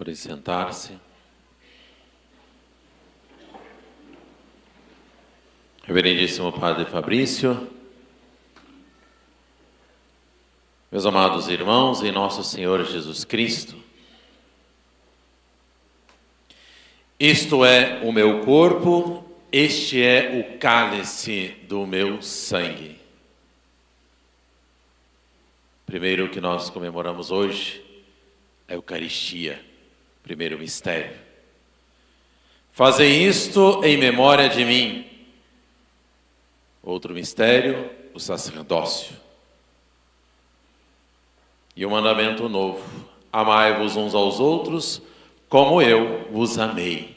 Podem sentar-se. Reverendíssimo Padre Fabrício, meus amados irmãos, em nosso Senhor Jesus Cristo, isto é o meu corpo, este é o cálice do meu sangue. Primeiro que nós comemoramos hoje é a Eucaristia, primeiro mistério. Fazei isto em memória de mim. Outro mistério, o sacerdócio. E o mandamento novo: amai-vos uns aos outros como eu vos amei.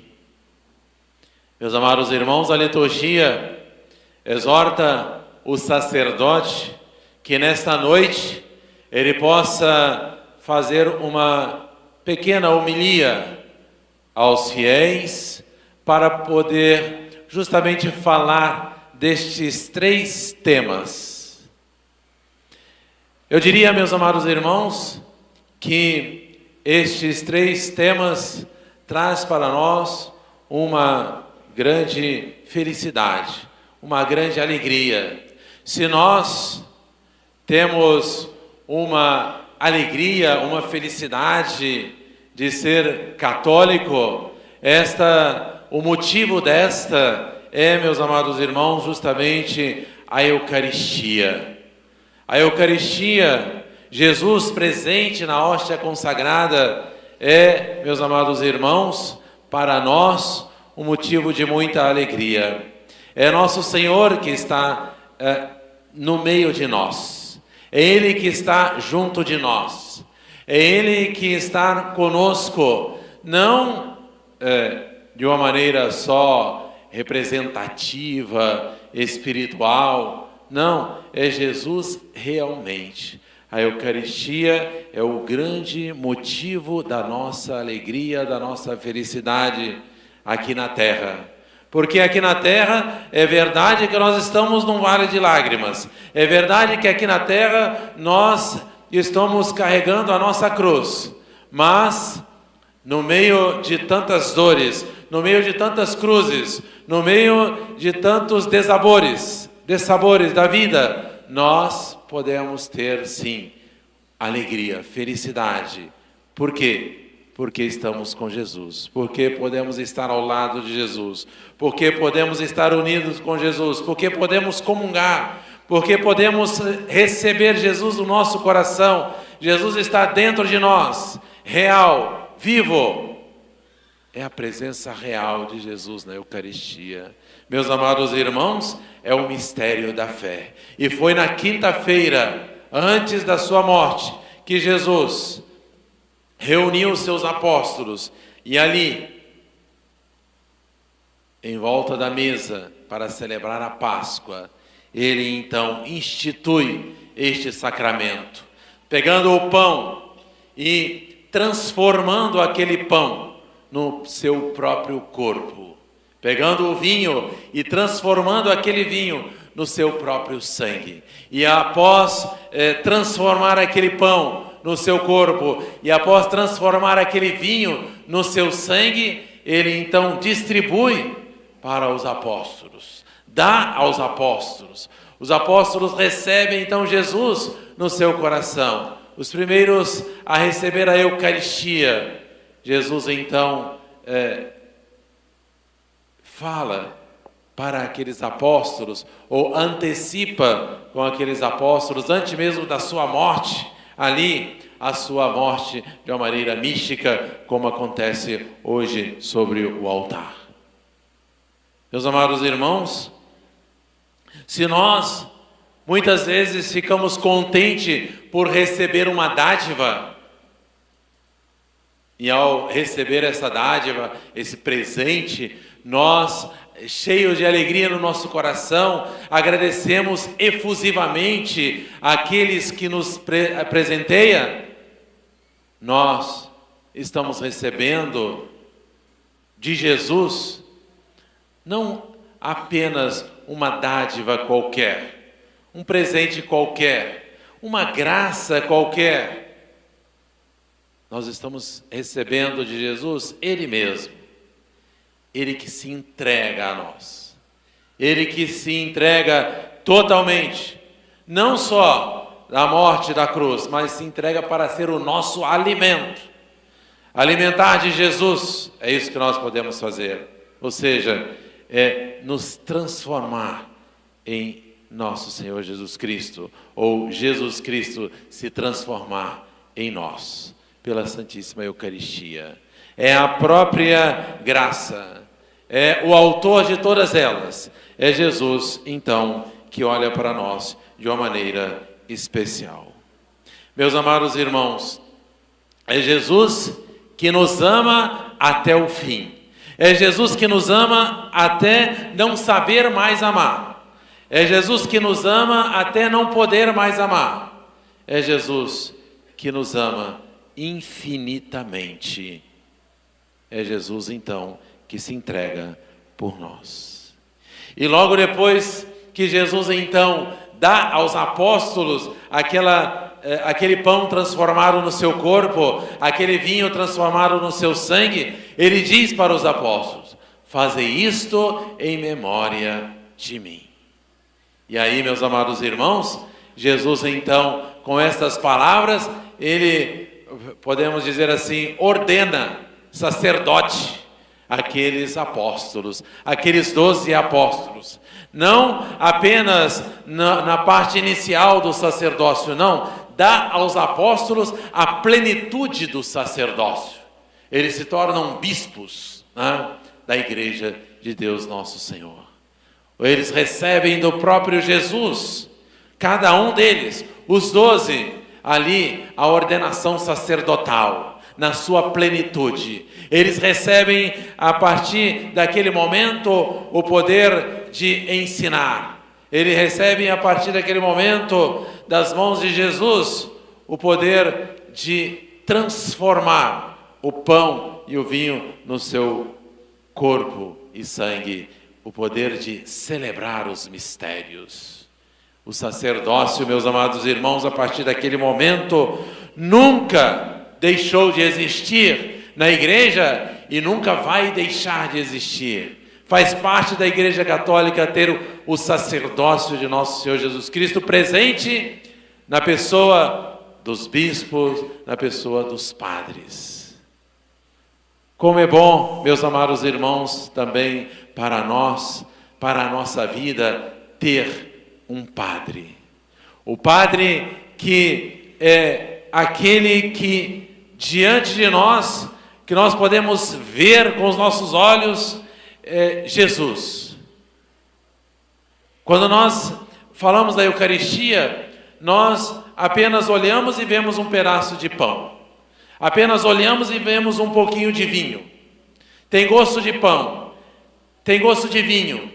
Meus amados irmãos, a liturgia exorta o sacerdote que nesta noite ele possa fazer uma pequena homilia aos fiéis para poder justamente falar destes três temas. Eu diria, meus amados irmãos, que estes três temas traz para nós uma grande felicidade, uma grande alegria. Se nós temos uma alegria, uma felicidade de ser católico, o motivo desta é, meus amados irmãos, justamente a Eucaristia. A Eucaristia, Jesus presente na hóstia consagrada, é, meus amados irmãos, para nós um motivo de muita alegria. É nosso Senhor que está no meio de nós. É Ele que está junto de nós. É Ele que está conosco, não de uma maneira só representativa, espiritual. Não, é Jesus realmente. A Eucaristia é o grande motivo da nossa alegria, da nossa felicidade aqui na terra. Porque aqui na terra é verdade que nós estamos num vale de lágrimas. É verdade que aqui na terra nós estamos carregando a nossa cruz. Mas no meio de tantas dores, no meio de tantas cruzes, no meio de tantos dessabores da vida, nós podemos ter sim alegria, felicidade. Por quê? Porque estamos com Jesus, porque podemos estar ao lado de Jesus, porque podemos estar unidos com Jesus, porque podemos comungar, porque podemos receber Jesus no nosso coração. Jesus está dentro de nós, real, vivo. É a presença real de Jesus na Eucaristia. Meus amados irmãos, é o mistério da fé. E foi na quinta-feira, antes da sua morte, que Jesus reuniu os seus apóstolos e ali, em volta da mesa, para celebrar a Páscoa, ele então institui este sacramento, pegando o pão e transformando aquele pão no seu próprio corpo, pegando o vinho e transformando aquele vinho no seu próprio sangue. E após transformar aquele pão no seu corpo, e após transformar aquele vinho no seu sangue, ele então distribui para os apóstolos, dá aos apóstolos. Os apóstolos recebem então Jesus no seu coração, os primeiros a receber a Eucaristia. Jesus então fala para aqueles apóstolos, ou antecipa com aqueles apóstolos, antes mesmo da sua morte, ali, a sua morte de uma maneira mística, como acontece hoje sobre o altar. Meus amados irmãos, se nós muitas vezes ficamos contentes por receber uma dádiva, e ao receber essa dádiva, esse presente, nós, cheios de alegria no nosso coração, agradecemos efusivamente àqueles que nos presenteiam. Nós estamos recebendo de Jesus não apenas uma dádiva qualquer, um presente qualquer, uma graça qualquer. nós estamos recebendo de Jesus Ele mesmo, Ele que se entrega a nós, Ele que se entrega totalmente, não só na morte da cruz, mas se entrega para ser o nosso alimento. Alimentar de Jesus, é isso que nós podemos fazer, ou seja, é nos transformar em nosso Senhor Jesus Cristo, ou Jesus Cristo se transformar em nós, pela Santíssima Eucaristia. É a própria graça, é o autor de todas elas, é Jesus, então, que olha para nós de uma maneira especial. Meus amados irmãos, é Jesus que nos ama até o fim. É Jesus que nos ama até não saber mais amar. É Jesus que nos ama até não poder mais amar. É Jesus que nos ama infinitamente. É Jesus, então, que se entrega por nós. E logo depois que Jesus, então, dá aos apóstolos aquele pão transformado no seu corpo, aquele vinho transformado no seu sangue, ele diz para os apóstolos: fazei isto em memória de mim. E aí, meus amados irmãos, Jesus, então, com estas palavras, ele, podemos dizer assim, ordena sacerdote aqueles apóstolos, aqueles 12 apóstolos. Não apenas na parte inicial do sacerdócio, não. Dá aos apóstolos a plenitude do sacerdócio. Eles se tornam bispos, né, da Igreja de Deus Nosso Senhor. Eles recebem do próprio Jesus, cada um deles, os 12, ali a ordenação sacerdotal, na sua plenitude. Eles recebem, a partir daquele momento, o poder de ensinar. Eles recebem, a partir daquele momento, das mãos de Jesus, o poder de transformar o pão e o vinho no seu corpo e sangue, o poder de celebrar os mistérios. O sacerdócio, meus amados irmãos, a partir daquele momento, nunca deixou de existir na igreja e nunca vai deixar de existir. Faz parte da Igreja Católica ter o sacerdócio de nosso Senhor Jesus Cristo presente na pessoa dos bispos, na pessoa dos padres. Como é bom, meus amados irmãos, também para nós, para a nossa vida, ter um padre. O padre que é aquele que diante de nós, que nós podemos ver com os nossos olhos, Jesus. Quando nós falamos da Eucaristia, nós apenas olhamos e vemos um pedaço de pão. Apenas olhamos e vemos um pouquinho de vinho. Tem gosto de pão, tem gosto de vinho.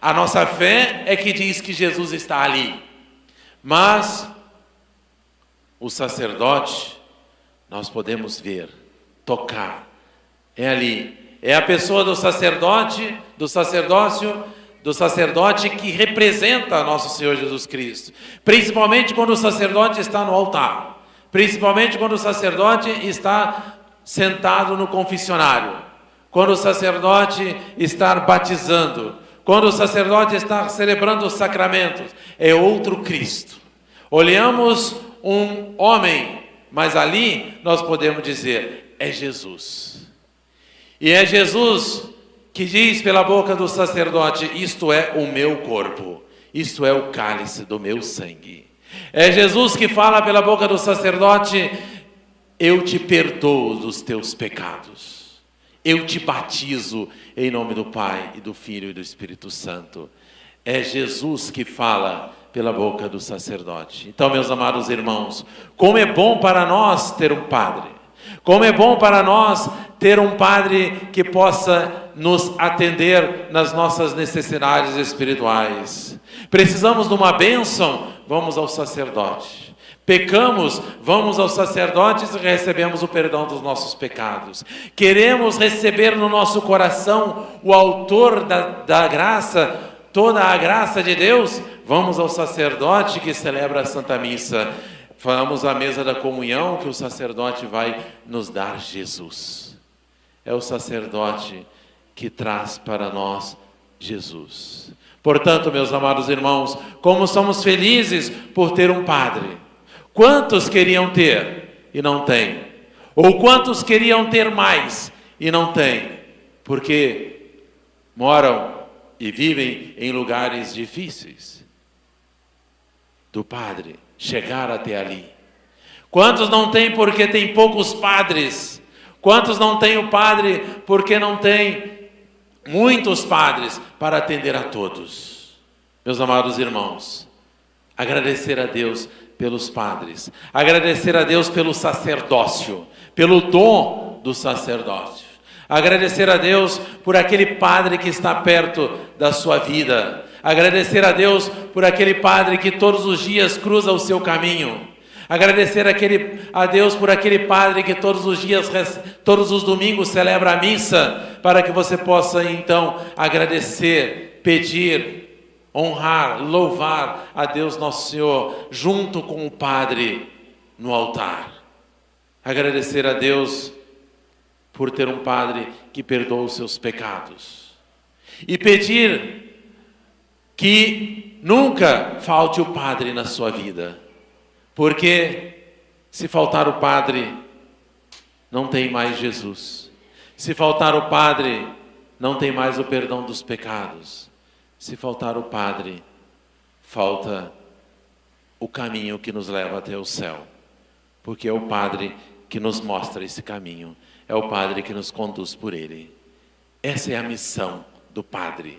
A nossa fé é que diz que Jesus está ali. Mas o sacerdote, nós podemos ver, tocar. É ali. É a pessoa do sacerdote, do sacerdote que representa nosso Senhor Jesus Cristo. Principalmente quando o sacerdote está no altar. Principalmente quando o sacerdote está sentado no confessionário. Quando o sacerdote está batizando. Quando o sacerdote está celebrando os sacramentos. É outro Cristo. Olhamos um homem, mas ali nós podemos dizer, é Jesus. E é Jesus que diz pela boca do sacerdote: isto é o meu corpo, isto é o cálice do meu sangue. É Jesus que fala pela boca do sacerdote: eu te perdoo dos teus pecados, eu te batizo em nome do Pai e do Filho e do Espírito Santo. É Jesus que fala pela boca do sacerdote. Então, meus amados irmãos, como é bom para nós ter um padre. Como é bom para nós ter um padre que possa nos atender nas nossas necessidades espirituais. Precisamos de uma bênção, vamos ao sacerdote. Pecamos, vamos aos sacerdotes e recebemos o perdão dos nossos pecados. Queremos receber no nosso coração o autor da graça, toda a graça de Deus, vamos ao sacerdote que celebra a Santa Missa. Falamos à mesa da comunhão que o sacerdote vai nos dar Jesus. É o sacerdote que traz para nós Jesus. Portanto, meus amados irmãos, como somos felizes por ter um padre. Quantos queriam ter e não têm? Ou quantos queriam ter mais e não têm? Porque moram e vivem em lugares difíceis. Do padre chegar até ali. Quantos não têm porque tem poucos padres? Quantos não têm o padre porque não tem muitos padres para atender a todos? Meus amados irmãos, agradecer a Deus pelos padres, agradecer a Deus pelo sacerdócio, pelo dom do sacerdócio, agradecer a Deus por aquele padre que está perto da sua vida, agradecer a Deus por aquele padre que todos os dias cruza o seu caminho, agradecer a Deus por aquele padre que todos os dias, todos os domingos celebra a missa, para que você possa então agradecer, pedir, honrar, louvar a Deus Nosso Senhor, junto com o padre no altar. Agradecer a Deus por ter um padre que perdoa os seus pecados. E pedir que nunca falte o padre na sua vida. Porque se faltar o padre, não tem mais Jesus. Se faltar o padre, não tem mais o perdão dos pecados. Se faltar o padre, falta o caminho que nos leva até o céu. Porque é o padre que nos mostra esse caminho. É o padre que nos conduz por ele. Essa é a missão do padre.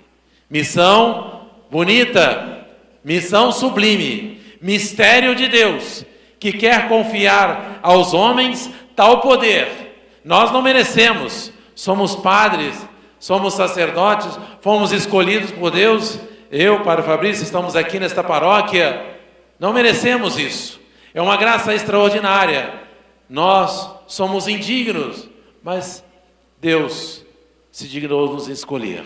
Missão bonita, missão sublime, mistério de Deus, que quer confiar aos homens tal poder. Nós não merecemos, somos padres, somos sacerdotes, fomos escolhidos por Deus. Eu, Padre Fabrício, estamos aqui nesta paróquia, não merecemos isso. É uma graça extraordinária. Nós somos indignos, mas Deus se dignou nos escolher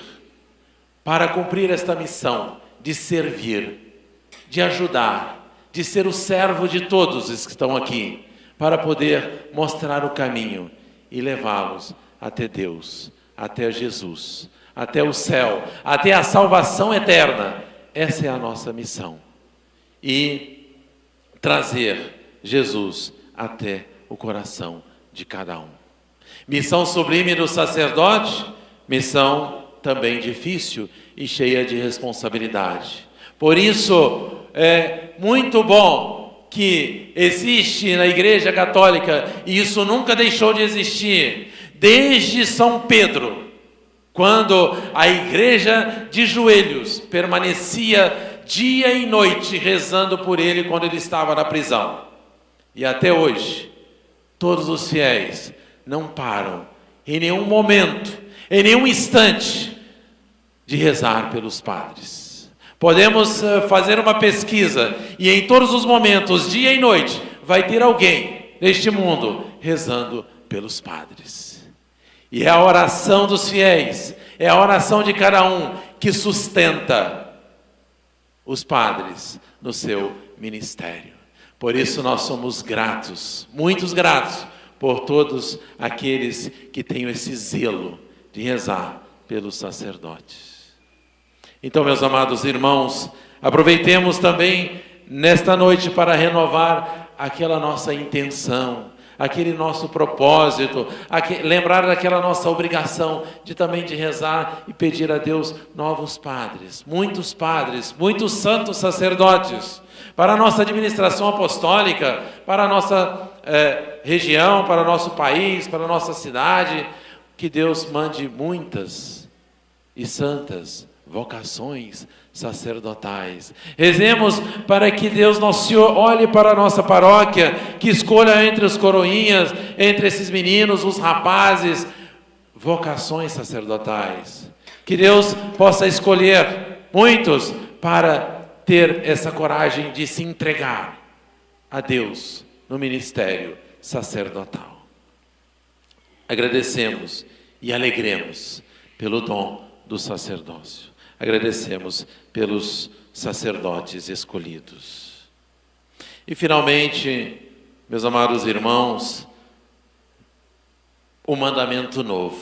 para cumprir esta missão de servir, de ajudar, de ser o servo de todos os que estão aqui, para poder mostrar o caminho e levá-los até Deus, até Jesus, até o céu, até a salvação eterna. Essa é a nossa missão. E trazer Jesus até o coração de cada um. Missão sublime do sacerdote, missão também difícil e cheia de responsabilidade. Por isso, é muito bom que existe na Igreja Católica, e isso nunca deixou de existir, desde São Pedro, quando a igreja de joelhos permanecia dia e noite rezando por ele quando ele estava na prisão. E até hoje, todos os fiéis não param em nenhum momento, em nenhum instante, de rezar pelos padres. Podemos fazer uma pesquisa e em todos os momentos, dia e noite, vai ter alguém neste mundo rezando pelos padres. E é a oração dos fiéis, é a oração de cada um que sustenta os padres no seu ministério. Por isso nós somos gratos, muitos gratos, por todos aqueles que têm esse zelo de rezar pelos sacerdotes. Então, meus amados irmãos, aproveitemos também nesta noite para renovar aquela nossa intenção, aquele nosso propósito, lembrar daquela nossa obrigação de também de rezar e pedir a Deus novos padres, muitos santos sacerdotes, para a nossa administração apostólica, para a nossa região, para o nosso país, para a nossa cidade. Que Deus mande muitas e santas vocações sacerdotais. Rezemos para que Deus Nosso Senhor olhe para a nossa paróquia, que escolha entre os coroinhas, entre esses meninos, os rapazes, vocações sacerdotais. Que Deus possa escolher muitos para ter essa coragem de se entregar a Deus no ministério sacerdotal. Agradecemos e alegremos pelo dom do sacerdócio. Agradecemos pelos sacerdotes escolhidos. E finalmente, meus amados irmãos, o mandamento novo.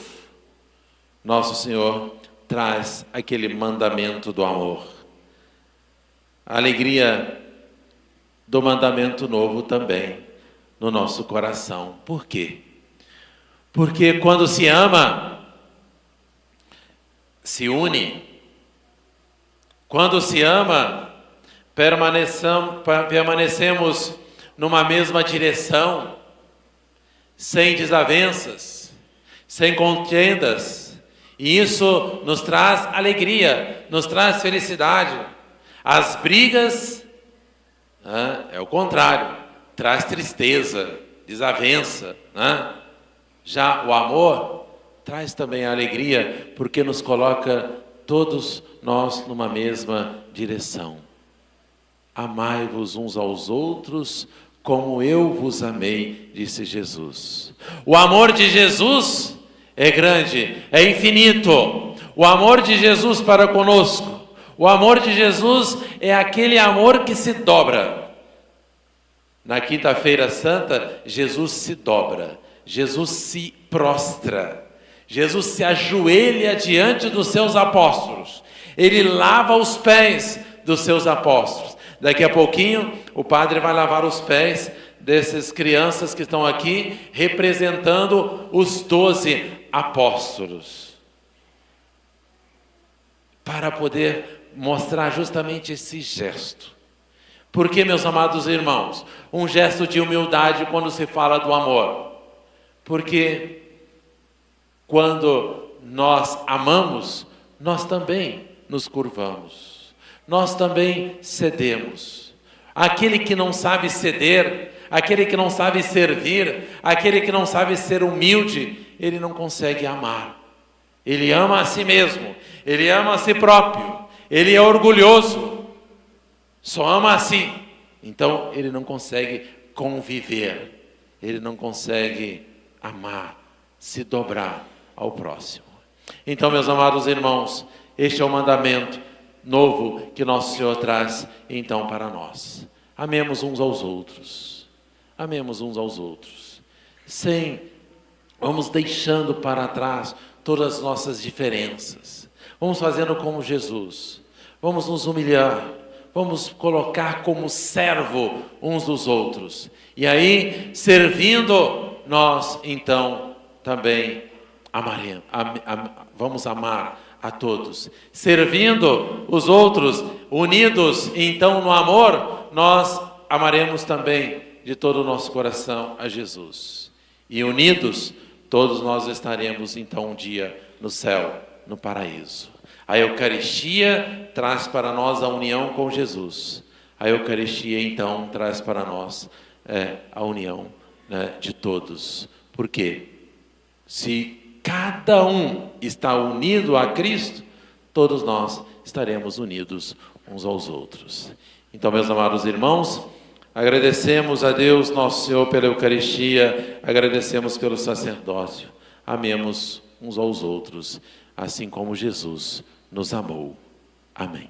Nosso Senhor traz aquele mandamento do amor. A alegria do mandamento novo também no nosso coração. Por quê? Porque quando se ama, se une. Quando se ama, permanecemos numa mesma direção, sem desavenças, sem contendas. E isso nos traz alegria, nos traz felicidade. As brigas, é o contrário, traz tristeza, desavença. Já o amor traz também a alegria, porque nos coloca todos nós numa mesma direção. Amai-vos uns aos outros, como eu vos amei, disse Jesus. O amor de Jesus é grande, é infinito. O amor de Jesus para conosco, o amor de Jesus é aquele amor que se dobra. Na quinta-feira santa, Jesus se dobra, Jesus se prostra, Jesus se ajoelha diante dos seus apóstolos. Ele lava os pés dos seus apóstolos. Daqui a pouquinho, o padre vai lavar os pés dessas crianças que estão aqui, representando os 12 apóstolos. Para poder mostrar justamente esse gesto. Porque, meus amados irmãos, um gesto de humildade quando se fala do amor. Porque quando nós amamos, nós também nos curvamos. Nós também cedemos. Aquele que não sabe ceder, aquele que não sabe servir, aquele que não sabe ser humilde, ele não consegue amar. Ele ama a si mesmo, ele ama a si próprio, ele é orgulhoso, só ama a si. Então ele não consegue conviver, ele não consegue amar, se dobrar ao próximo. Então, meus amados irmãos, este é o mandamento novo que nosso Senhor traz então para nós. Amemos uns aos outros. Amemos uns aos outros. Vamos deixando para trás todas as nossas diferenças. Vamos fazendo como Jesus. Vamos nos humilhar. Vamos colocar como servo uns dos outros. E aí, servindo, nós então também amaremos. Vamos amar a todos. Servindo os outros, unidos então no amor, nós amaremos também de todo o nosso coração a Jesus. E unidos, todos nós estaremos então um dia no céu, no paraíso. A Eucaristia traz para nós a união com Jesus. A Eucaristia então traz para nós a união, de todos. Por quê? Se cada um está unido a Cristo, todos nós estaremos unidos uns aos outros. Então, meus amados irmãos, agradecemos a Deus, nosso Senhor, pela Eucaristia, agradecemos pelo sacerdócio. Amemos uns aos outros, assim como Jesus nos amou. Amém.